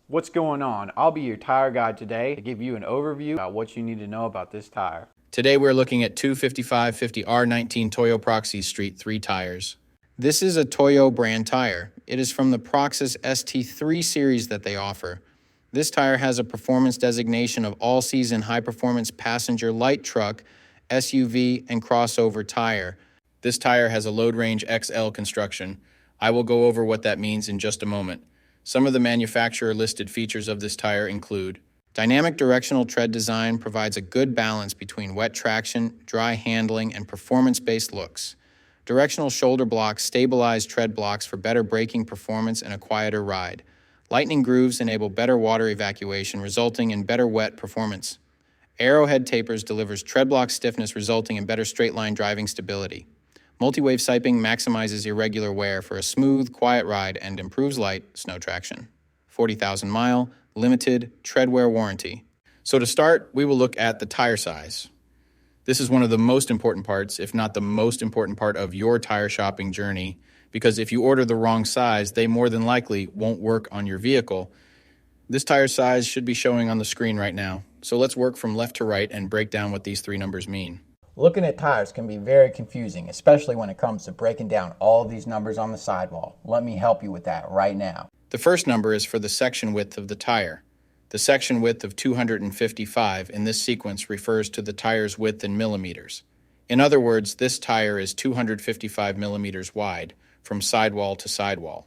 What's going on? I'll be your tire guide today to give you an overview about what you need to know about this tire. Today we're looking at two 5550R19 Toyo Proxes Street 3 tires. This is a Toyo brand tire. It is from the Proxes ST3 series that they offer. This tire has a performance designation of all-season high-performance passenger light truck, SUV, and crossover tire. This tire has a load range XL construction. I will go over what that means in just a moment. Some of the manufacturer-listed features of this tire include: dynamic directional tread design provides a good balance between wet traction, dry handling, and performance-based looks. Directional shoulder blocks stabilize tread blocks for better braking performance and a quieter ride. Lightning grooves enable better water evacuation, resulting in better wet performance. Arrowhead tapers delivers tread block stiffness, resulting in better straight-line driving stability. Multi-wave siping maximizes irregular wear for a smooth, quiet ride and improves light, snow traction. 40,000-mile, limited, tread wear warranty. So to start, we will look at the tire size. This is one of the most important parts, if not the most important part of your tire shopping journey, because if you order the wrong size, they more than likely won't work on your vehicle. This tire size should be showing on the screen right now. So let's work from left to right and break down what these three numbers mean. Looking at tires can be very confusing, especially when it comes to breaking down all of these numbers on the sidewall. Let me help you with that right now. The first number is for the section width of the tire. The section width of 255 in this sequence refers to the tire's width in millimeters. In other words, this tire is 255 millimeters wide, from sidewall to sidewall.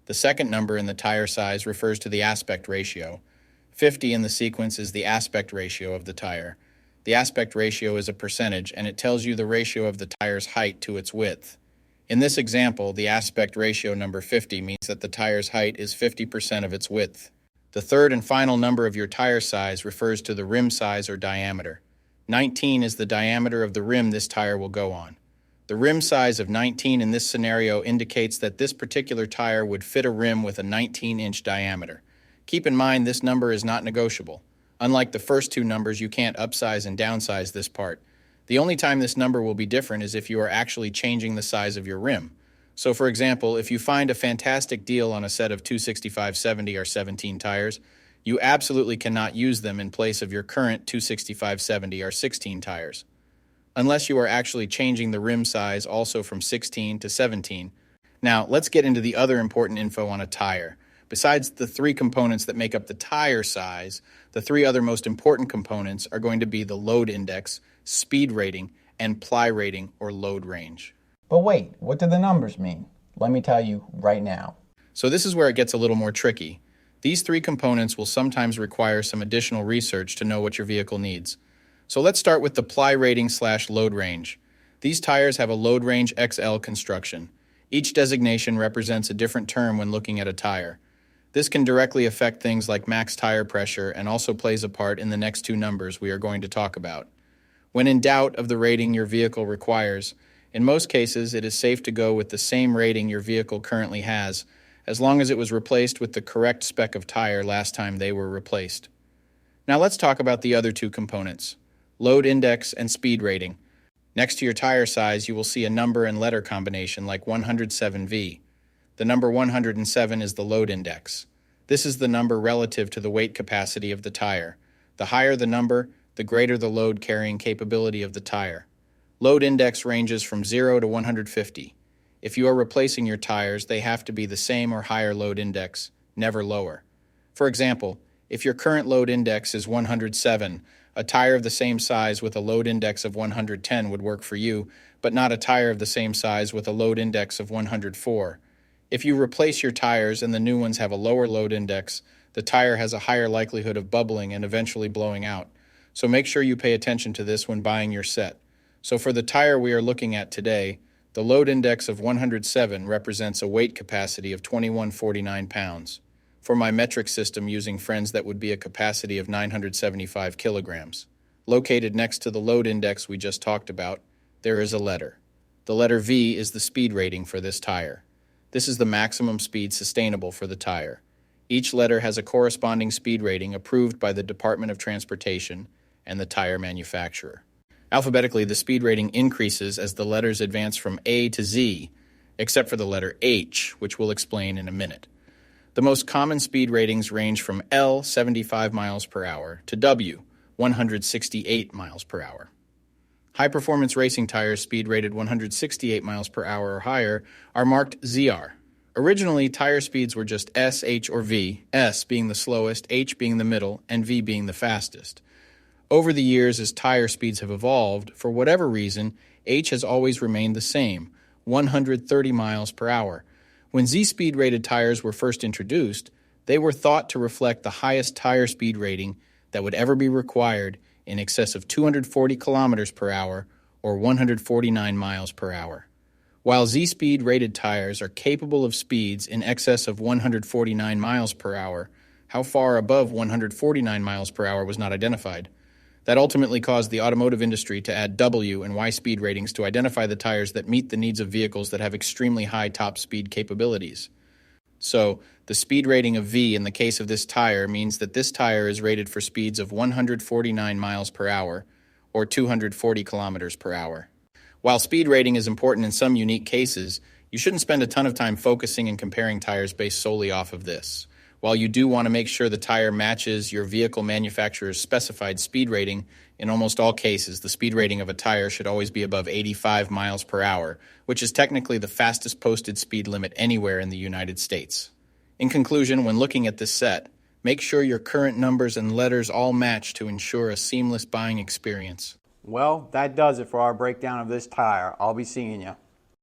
The second number in the tire size refers to the aspect ratio. 50 in the sequence is the aspect ratio of the tire. The aspect ratio is a percentage, and it tells you the ratio of the tire's height to its width. In this example, the aspect ratio number 50 means that the tire's height is 50% of its width. The third and final number of your tire size refers to the rim size or diameter. 19 is the diameter of the rim this tire will go on. The rim size of 19 in this scenario indicates that this particular tire would fit a rim with a 19-inch diameter. Keep in mind this number is not negotiable. Unlike the first two numbers, you can't upsize and downsize this part. The only time this number will be different is if you are actually changing the size of your rim. So for example, if you find a fantastic deal on a set of 265/70 or 17 tires, you absolutely cannot use them in place of your current 265/70 or 16 tires, unless you are actually changing the rim size also from 16 to 17. Now, let's get into the other important info on a tire. Besides the three components that make up the tire size, the three other most important components are going to be the load index, speed rating, and ply rating or load range. But wait, what do the numbers mean? Let me tell you right now. So this is where it gets a little more tricky. These three components will sometimes require some additional research to know what your vehicle needs. So let's start with the ply rating / load range. These tires have a load range XL construction. Each designation represents a different term when looking at a tire. This can directly affect things like max tire pressure and also plays a part in the next two numbers we are going to talk about. When in doubt of the rating your vehicle requires, in most cases it is safe to go with the same rating your vehicle currently has, as long as it was replaced with the correct spec of tire last time they were replaced. Now let's talk about the other two components, load index and speed rating. Next to your tire size, you will see a number and letter combination like 107V. The number 107 is the load index. This is the number relative to the weight capacity of the tire. The higher the number, the greater the load carrying capability of the tire. Load index ranges from 0 to 150. If you are replacing your tires, they have to be the same or higher load index, never lower. For example, if your current load index is 107, a tire of the same size with a load index of 110 would work for you, but not a tire of the same size with a load index of 104. If you replace your tires and the new ones have a lower load index, the tire has a higher likelihood of bubbling and eventually blowing out. So make sure you pay attention to this when buying your set. So for the tire we are looking at today, the load index of 107 represents a weight capacity of 2149 pounds. For my metric system using friends, that would be a capacity of 975 kilograms. Located next to the load index we just talked about, there is a letter. The letter V is the speed rating for this tire. This is the maximum speed sustainable for the tire. Each letter has a corresponding speed rating approved by the Department of Transportation and the tire manufacturer. Alphabetically, the speed rating increases as the letters advance from A to Z, except for the letter H, which we'll explain in a minute. The most common speed ratings range from L, 75 miles per hour, to W, 168 miles per hour. High-performance racing tires speed rated 168 miles per hour or higher are marked ZR. Originally, tire speeds were just S, H, or V, S being the slowest, H being the middle, and V being the fastest. Over the years, as tire speeds have evolved, for whatever reason, H has always remained the same, 130 miles per hour. When Z-speed rated tires were first introduced, they were thought to reflect the highest tire speed rating that would ever be required, in excess of 240 kilometers per hour or 149 miles per hour. While Z-speed rated tires are capable of speeds in excess of 149 miles per hour, how far above 149 miles per hour was not identified. That ultimately caused the automotive industry to add W and Y speed ratings to identify the tires that meet the needs of vehicles that have extremely high top speed capabilities. So, the speed rating of V in the case of this tire means that this tire is rated for speeds of 149 miles per hour or 240 kilometers per hour. While speed rating is important in some unique cases, you shouldn't spend a ton of time focusing and comparing tires based solely off of this. While you do want to make sure the tire matches your vehicle manufacturer's specified speed rating, in almost all cases, the speed rating of a tire should always be above 85 miles per hour, which is technically the fastest posted speed limit anywhere in the United States. In conclusion, when looking at this set, make sure your current numbers and letters all match to ensure a seamless buying experience. Well, that does it for our breakdown of this tire. I'll be seeing you.